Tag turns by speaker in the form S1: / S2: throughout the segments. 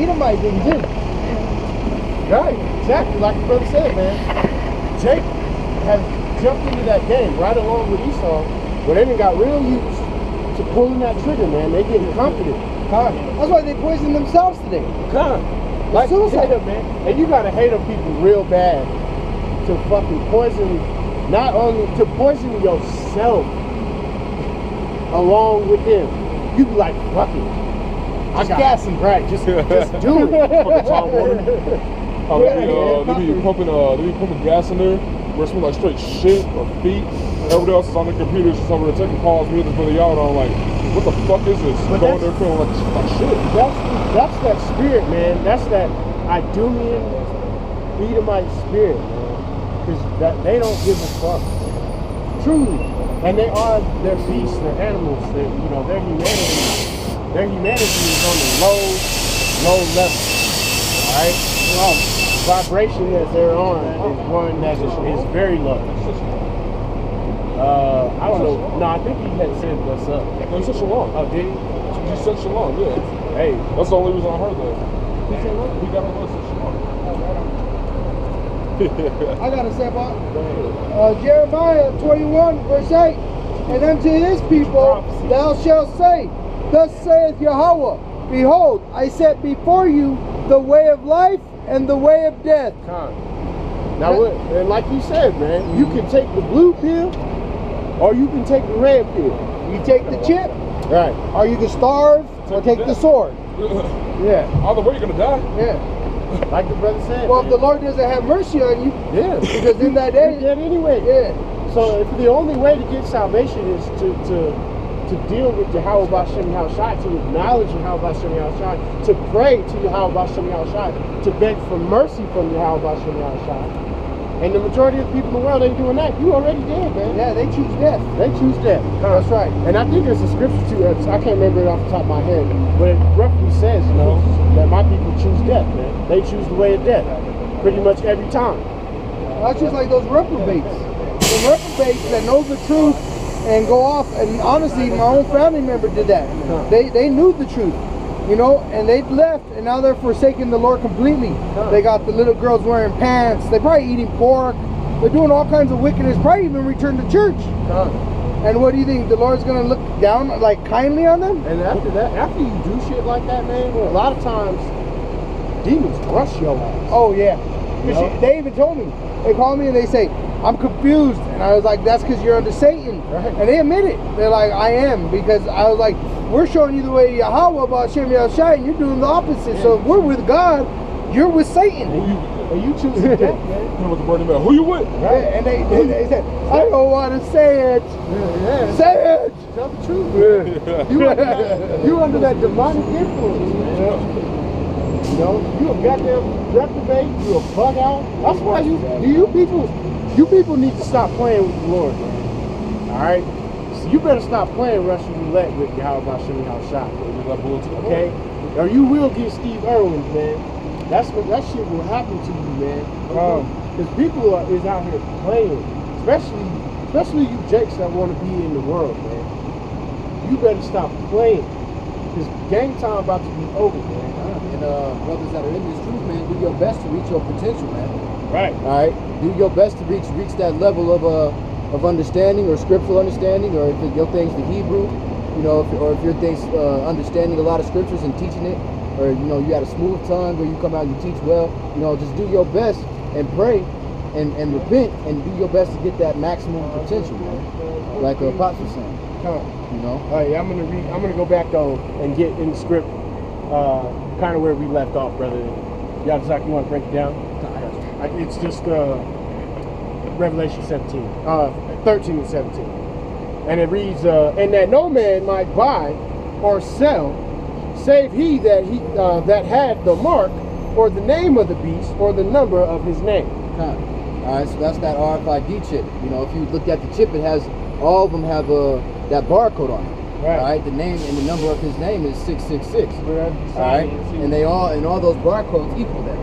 S1: Edomite didn't do.
S2: Right, exactly like the brother said, man. Jacob has jumped into that game right along with Esau, where they done got real used to pulling that trigger, man. They getting confident.
S1: That's why they poison themselves today.
S2: Like
S1: suicide.
S2: man. And you gotta hate on people real bad to fucking poison, not only to poison yourself along with them. You be like, fuck it. I got gas and right. Just do it.
S3: Fucking Tom Warner. They be pumping gas in there where it smells like straight shit or feet. Everybody else is on the computers or something. They're taking calls, me and this brother y'all on like, what the fuck is this?
S2: But
S3: going there feeling like shit.
S2: That's that spirit, man. That's that Idumean Edomite spirit, man. Because they don't give a fuck. Truly. And they are their beasts, their animals, their humanity. Their humanity is on the low level. Alright? Vibration that they're on is one that is very low. I don't know. No, I think he had said what's up.
S3: No, he said shalom.
S2: Oh, did he?
S3: He said shalom, yeah.
S2: Hey.
S3: That's the only reason I heard that. He got a list of shalom.
S1: I gotta say about Jeremiah 21 verse 8. And unto his people thou shalt say, thus saith Yahweh, behold, I set before you the way of life and the way of death.
S2: Now, and like you said, man, you can take the blue pill or you can take the red pill.
S1: You take the chip,
S2: right?
S1: Or you can starve or take the sword.
S2: Yeah.
S3: Either way, you're gonna die.
S2: Yeah. Like the brother said.
S1: Well, if the Lord doesn't have mercy on you,
S2: yeah,
S1: because in that day,
S2: you're dead anyway.
S1: Yeah.
S2: So if the only way to get salvation is to deal with Yahweh Bashem Yahushai, to acknowledge Yahweh Bashem Yahushai, to pray to Yahweh Bashem Yahushai, to beg for mercy from Yahweh Bashem Yahushai. And the majority of the people in the world ain't doing that. You already dead, man.
S1: Yeah, they choose death.
S2: They choose death.
S1: That's right.
S2: And I think there's a scripture too. I can't remember it off the top of my head, but it roughly says, that my people choose death, man. They choose the way of death, pretty much every time.
S1: That's just like those reprobates. The reprobates that know the truth and go off. And honestly, my own family member did that. They knew the truth, and they left, and now they're forsaking the Lord completely. They got the little girls wearing pants. They're probably eating pork. They're doing all kinds of wickedness. Probably even returned to church. And what do you think? The Lord's gonna look down like kindly on them?
S2: And after you do shit like that, man, a lot of times demons rush your ass.
S1: Oh yeah. They even told me. They called me and they say, I'm confused. And I was like, that's because you're under Satan.
S2: Right.
S1: And they admit it. They're like, I am. Because I was like, we're showing you the way Yahweh about Shem Yahushai, and you're doing the opposite. Yeah. So if we're with God, you're with Satan.
S2: And you choose death, man.
S3: With the burning man. Who you with?
S1: Right. And they said, I don't want to say it.
S2: Yeah.
S1: Say it.
S2: Tell the truth. Yeah. You under that demonic influence, man. You a goddamn reprobate, you a bug out. That's why you people need to stop playing with the Lord, man. Alright? So you better stop playing Russian roulette with Yahweh Bashem Yahushai. Okay? Or you will get Steve Irwin, man. That shit will happen to you, man. Because people is out here playing. Especially you jakes that want to be in the world, man. You better stop playing. Because game time about to be over, man.
S4: And brothers that are in this truth, man, do your best to reach your potential, man.
S2: Right.
S4: All right. Do your best to reach that level of understanding or scriptural understanding, or if your thing's the Hebrew, or if your thing's understanding a lot of scriptures and teaching it, or you got a smooth tongue, or you come out and you teach well. Just do your best and pray and repent and do your best to get that maximum potential, man. Like Pops was saying.
S2: Hey, I'm gonna go back though and get in the script, kind of where we left off, brother. Y'all just want to break it down? It's just Revelation 13 and 17, and it reads, and that no man might buy or sell, save he that had the mark or the name of the beast or the number of his name.
S4: All right, so that's that RFID chip. If you look at the chip, it has all of them have that barcode on it.
S2: Right.
S4: All right, the name and the number of his name is 666. All right, and all those barcodes equal that.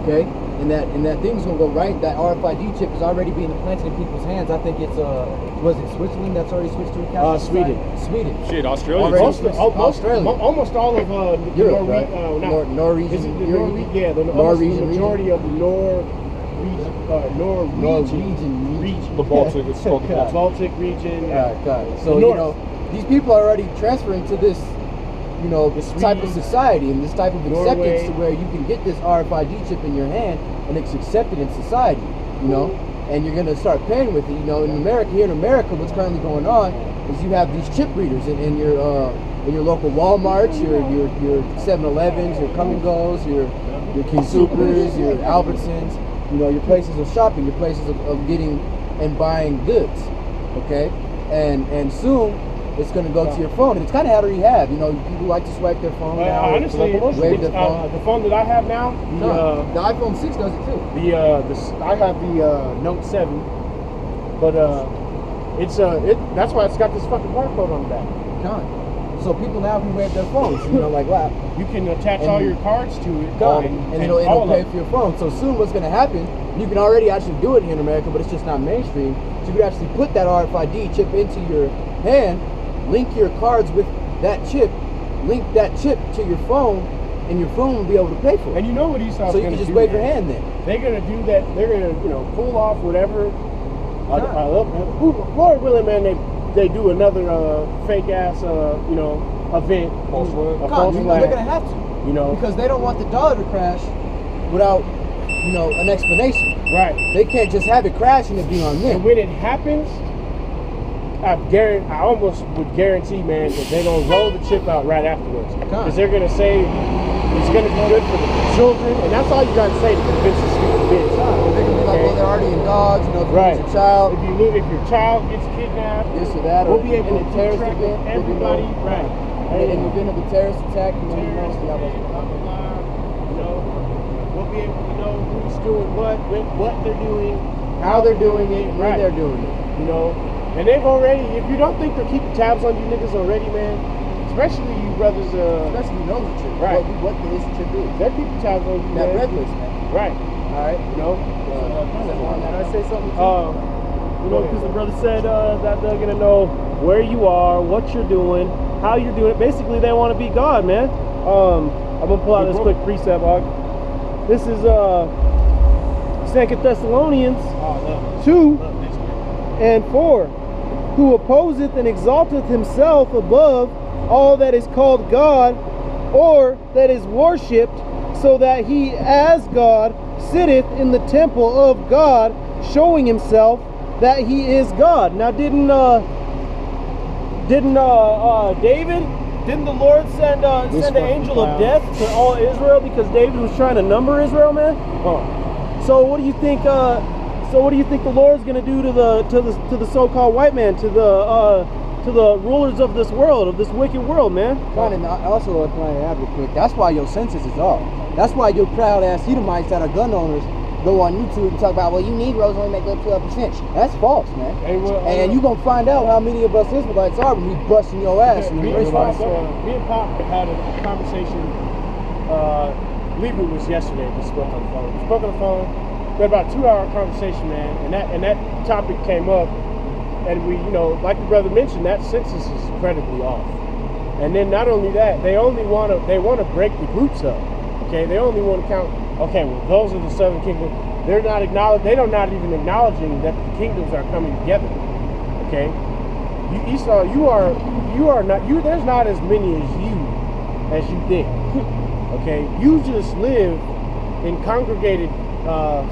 S4: Okay, and that thing's gonna go right. That RFID chip is already being implanted in people's hands. I think it's was it Switzerland that's already switched to a cashless
S2: Sweden.
S4: society? Sweden.
S3: Shit, Australia.
S4: Already
S2: Most,
S4: switched.
S2: Australia. Almost all of
S4: Europe,
S2: the
S4: right? Norwegian.
S2: Is it the
S4: Europe?
S2: Norwegian? Yeah, the
S4: Norwegian
S2: majority of the
S4: Norwegian
S2: region.
S3: The Baltic. It's called the
S2: The
S3: Baltic.
S2: Baltic region.
S4: God. So
S2: The
S4: you
S2: North.
S4: know, these people are already transferring to this, you know,
S2: This
S4: type of
S2: region.
S4: society and this type of acceptance
S2: Norway.
S4: to where you can get this RFID chip in your hand and it's accepted in society, you know, and you're gonna start paying with it. You know, in America, here in America, what's currently going on is you have these chip readers in your local Walmarts, your 7-Elevens, your Come and Goes, your King Supers, your Albertsons, you know, your places of shopping, your places of getting and buying goods, okay? And soon it's going to go to your phone. And it's kind of already have, you know, people like to swipe their phone down.
S2: Honestly,
S4: wave their phone.
S2: the phone that I have now,
S4: The iPhone 6 does it too.
S2: I have the Note 7, but that's why it's got this fucking barcode on the back.
S4: Con. So people now can wave their phones, you know, like wow.
S2: You can attach
S4: And-
S2: all your cards to it,
S4: And it'll pay for your phone. So soon what's going to happen, you can already actually do it here in America, but it's just not mainstream. So you could actually put that RFID chip into your hand, link your cards with that chip, link that chip to your phone, and your phone will be able to pay for it.
S2: And you know what Esau's
S4: So you can just wave your hand then.
S2: They're gonna do that. They're gonna, pull off whatever. Lord willing, man, they do another fake ass, event.
S3: False flag.
S2: A false
S4: They're
S2: flag.
S4: going to have to.
S2: You know,
S4: Because they don't want the dollar to crash without, an explanation.
S2: right.
S4: They can't just have it crash and it be on
S2: And
S4: them.
S2: when it happens, I almost would guarantee, man, that they're gonna roll the chip out right afterwards. Because they're gonna say it's gonna be good for the children, and that's all you gotta say to convince a stupid bitch.
S4: They're going to be like, well, they're already in dogs, if you
S2: Right.
S4: lose a child,
S2: If your child gets kidnapped,
S4: this or that,
S2: we'll
S4: or
S2: be able
S4: in
S2: to
S4: a terrorist
S2: track
S4: event,
S2: everybody. Right.
S4: in the event of a terrorist attack,
S2: Terrorists, blah, blah, blah. We'll be able to know who's doing what they're doing,
S4: how they're doing it, when
S2: Right.
S4: they're doing it.
S2: And they've already, if you don't think they're keeping tabs on you niggas already, man, especially you brothers,
S4: Especially you know the chip.
S2: Right.
S4: What the chip is.
S2: they're keeping tabs on you,
S4: That
S2: man.
S4: red list, man.
S2: Right.
S4: All right.
S5: Can I say something too? Because the brother said that they're gonna know where you are, what you're doing, how you're doing it. Basically, they want to be God, man. I'm gonna pull out this quick precept, Og. This is 2 Thessalonians 2:4. Who opposeth and exalteth himself above all that is called God, or that is worshipped, so that he as God sitteth in the temple of God, showing himself that he is God. Now didn't David, didn't the Lord send an angel of death to all Israel because David was trying to number Israel, man? So what do you think the Lord's gonna do to the so-called white man, to the rulers of this world, of this wicked world, man?
S4: And also, can I add real quick? That's why your census is off. That's why your proud ass Edomites that are gun owners go on YouTube and talk about, well, you Negroes only make up 12%. That's false, man. And you gonna find out how many of us Israelites are when we busting your ass in the
S2: Me
S4: race
S2: and
S4: fight.
S2: Pop had a conversation, I believe it was yesterday, we spoke on the phone. We spoke on the phone, we had about a 2-hour conversation, man, and that topic came up, and we, like the brother mentioned, that census is incredibly off. And then not only that, they want to break the groups up, okay? They only want to count, okay, well, those are the southern kingdom. They're not even acknowledging that the kingdoms are coming together, okay? Esau, you are not, there's not as many as you think, okay? You just live in congregated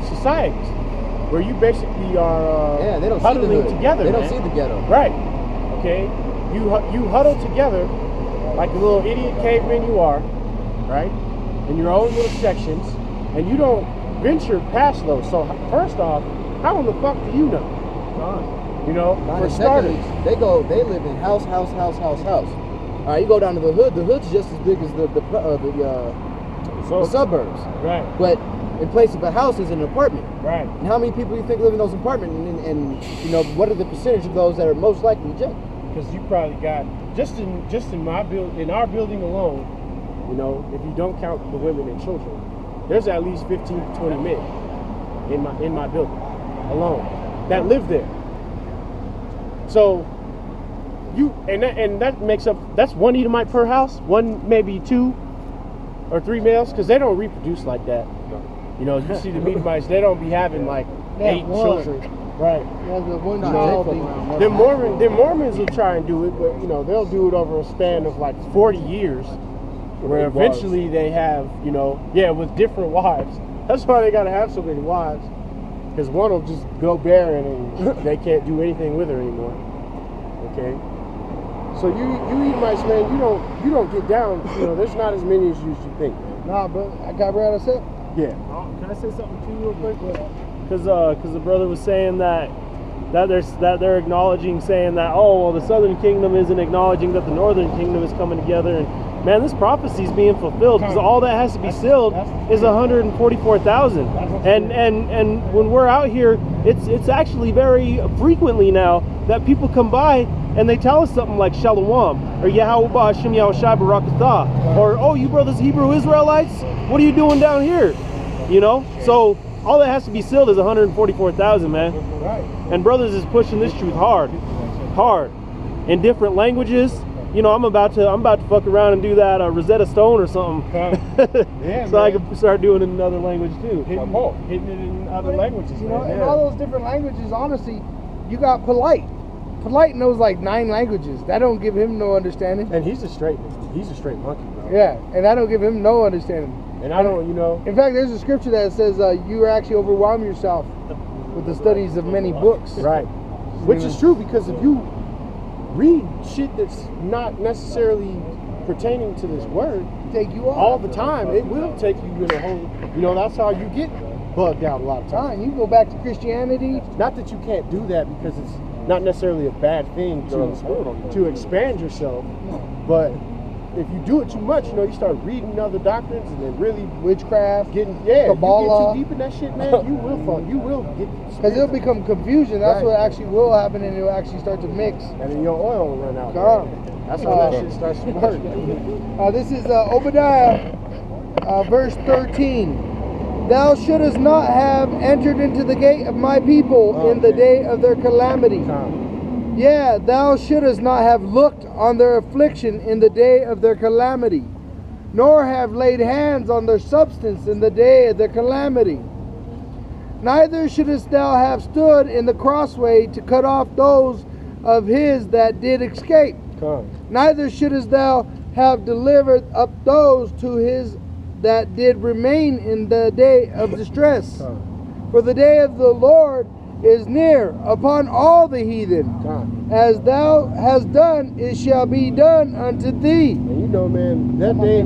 S2: societies where you basically are
S4: They don't see the
S2: huddling
S4: hood.
S2: together.
S4: They don't
S2: man.
S4: see the ghetto.
S2: Right. Okay. You huddle together like the little idiot cavemen you are, right? In your own little sections, and you don't venture past those. So first off, how in the fuck do you know? For starters.
S4: They live in house. All right, you go down to the hood. The hood's just as big as the suburbs.
S2: Right.
S4: But in place of a house is an apartment.
S2: Right.
S4: And how many people you think live in those apartments? And what are the percentage of those that are most likely Jake?
S2: Because you probably got just in our building alone, if you don't count the women and children,
S5: there's at least 15 to 20 men in my building alone that live there. So that makes up, that's one Edomite per house, one maybe 2 or 3 males, because they don't reproduce like that. You know, you see the Edomites, they don't be having like 8 children. Right.
S1: That's the one
S5: You
S1: child
S5: know,
S1: thing.
S5: the Mormons will try and do it, but you know, they'll do it over a span of like 40 years, where eventually they have, you know, with different wives. That's why they gotta have so many wives, because one will just go barren and they can't do anything with her anymore. Okay. So you Edomites, man, you don't get down. You know, there's not as many as you think, man.
S1: Nah, bro, I got what I said.
S5: Yeah. Can I say something to you real quick? Because the brother was saying that they're acknowledging, saying that, oh, well, the southern kingdom isn't acknowledging that the northern kingdom is coming together, and man, this prophecy is being fulfilled, because all that has to be sealed is 144,000. And when we're out here, it's actually very frequently now that people come by and they tell us something like Shalom, or Yahweh Hashem Yahushai Barakatah, or, oh, you brothers Hebrew Israelites, what are you doing down here? You know, so all that has to be sealed is 144,000, man.
S1: Right.
S5: And brothers is pushing this truth hard, in different languages. You know, I'm about to fuck around and do that Rosetta Stone or something,
S2: Yeah,
S5: so I can start doing it in another language too,
S3: Hitting
S5: hitting it in other languages.
S1: You know,
S5: man.
S1: in all those different languages, honestly, you got Polite. Polite knows like 9 languages. That don't give him no understanding.
S5: And he's a straight monkey, bro.
S1: Yeah, and that don't give him no understanding.
S5: And I don't, you know.
S1: In fact, there's a scripture that says you actually overwhelm yourself with the studies of many books.
S5: Right. Which is true, because if you read shit that's not necessarily pertaining to this word
S1: Take you off.
S5: all the time, it will take you in a whole, you know, that's how you get bugged out a lot of times.
S1: Fine, you go back to Christianity.
S5: Not that you can't do that, because it's not necessarily a bad thing to expand yourself, but if you do it too much, you know, you start reading other doctrines and then really
S1: Witchcraft,
S5: getting,
S1: Kabbalah.
S5: you get too deep in that shit, man, you will get,
S1: because it'll become confusion. That's
S5: Right.
S1: what actually will happen, and it'll actually start to mix.
S5: and then your oil will run out.
S1: God.
S5: Man. That's how that shit starts to work.
S1: This is Obadiah, verse 13. Thou shouldest not have entered into the gate of my people in the day of their calamity. Yeah, thou shouldest not have looked on their affliction in the day of their calamity, nor have laid hands on their substance in the day of their calamity. Neither shouldest thou have stood in the crossway to cut off those of his that did escape. Neither shouldest thou have delivered up those to his that did remain in the day of distress. For the day of the Lord is near upon all the heathen. As thou hast done, it shall be done unto thee.
S5: And you know, man, that day,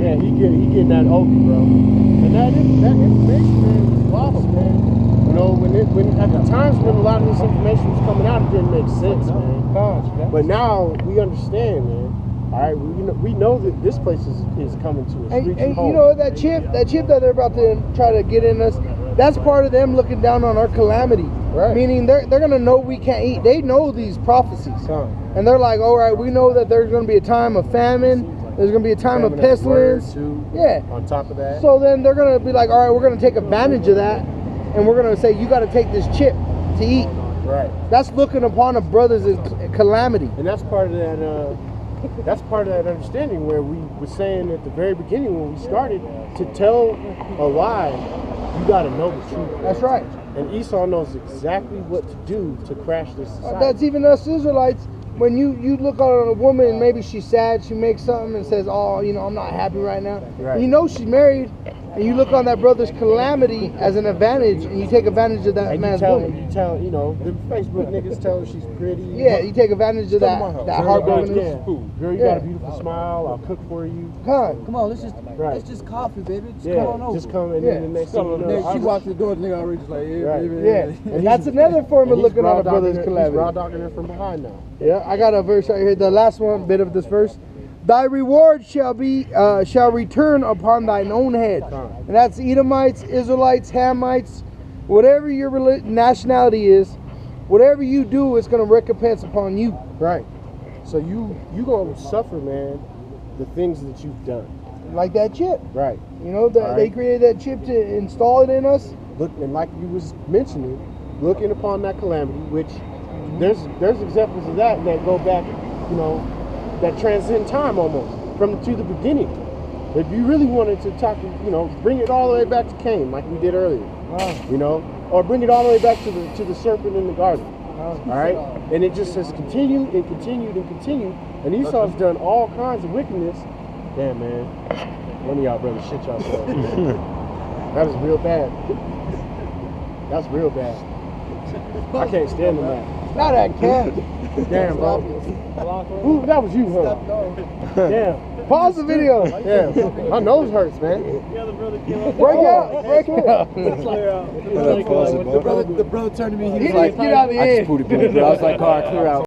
S5: yeah, he getting that open, bro. And that information, man, was lost, man. You know, when at the times when a lot of this information was coming out, it didn't make sense, man. But now we understand, man. All right, we know that this place is coming to a screeching
S1: And
S5: halt.
S1: you know that chip that they're about to try to get in us, that's part of them looking down on our calamity.
S5: Right.
S1: Meaning they're gonna know we can't eat. They know these prophecies, and they're like, all right, we know that there's gonna be a time of famine. There's gonna be a time of pestilence. Yeah.
S5: On top of that.
S1: So then they're gonna be like, all right, we're gonna take advantage of that, and we're gonna say you got to take this chip to eat.
S5: Right.
S1: That's looking upon a brother's calamity.
S5: And that's part of that. That's part of that understanding where we were saying at the very beginning when we started, to tell a lie, you got to know the truth.
S1: That's right.
S5: And Esau knows exactly what to do to crash this society.
S1: That's even us Israelites. When you look on a woman and maybe she's sad, she makes something and says, oh, you know, I'm not happy right now.
S5: Right.
S1: You know she's married, and you look on that brother's calamity as an advantage, and you take advantage of that
S5: and
S1: man's
S5: you
S1: woman.
S5: tell, you know, the Facebook niggas tell her she's pretty.
S1: Yeah, you take advantage of that heartbrokenness.
S5: Girl, you got a beautiful smile. I'll cook for you.
S1: Come
S4: on, let's just coffee, baby. Just come on over.
S5: Just come and then the next thing you know,
S4: She walks the door, the nigga already just like,
S1: Yeah, and that's another form of looking on a brother's
S5: He's
S1: calamity.
S5: raw dogging her from behind now.
S1: Yeah, I got a verse right here. The last one bit of this verse. Thy reward shall return upon thine own head. And that's Edomites, Israelites, Hamites, whatever your nationality is, whatever you do, it's going to recompense upon you.
S5: Right. So you gonna suffer, man, the things that you've done.
S1: like that chip.
S2: Right.
S1: You know, that they
S2: Right.
S1: created that chip to install it in us.
S2: Look, and like you was mentioning, looking upon that calamity, which there's examples of that go back, you know, that transcend time almost to the beginning. If you really wanted to talk, you know, bring it all the way back to Cain, like we did earlier, you know, or bring it all the way back to the serpent in the garden. All right, and it just has continued and continued and continued, and Esau's done all kinds of wickedness. Damn, man, one of y'all brothers shit yourself. That was real bad. That's real bad. I can't stand that.
S1: Not that cat.
S2: Damn, bro. Ooh, that was you, huh? Damn.
S1: Pause the video.
S2: Damn. My nose hurts, man.
S5: Yeah, the brother came up.
S1: Break out. Break out.
S5: Clear out.
S4: The brother turned to me. He
S1: He
S4: was like,
S1: just get out the
S4: I
S1: edge.
S4: just pooted, bro. I was like, all right, clear out.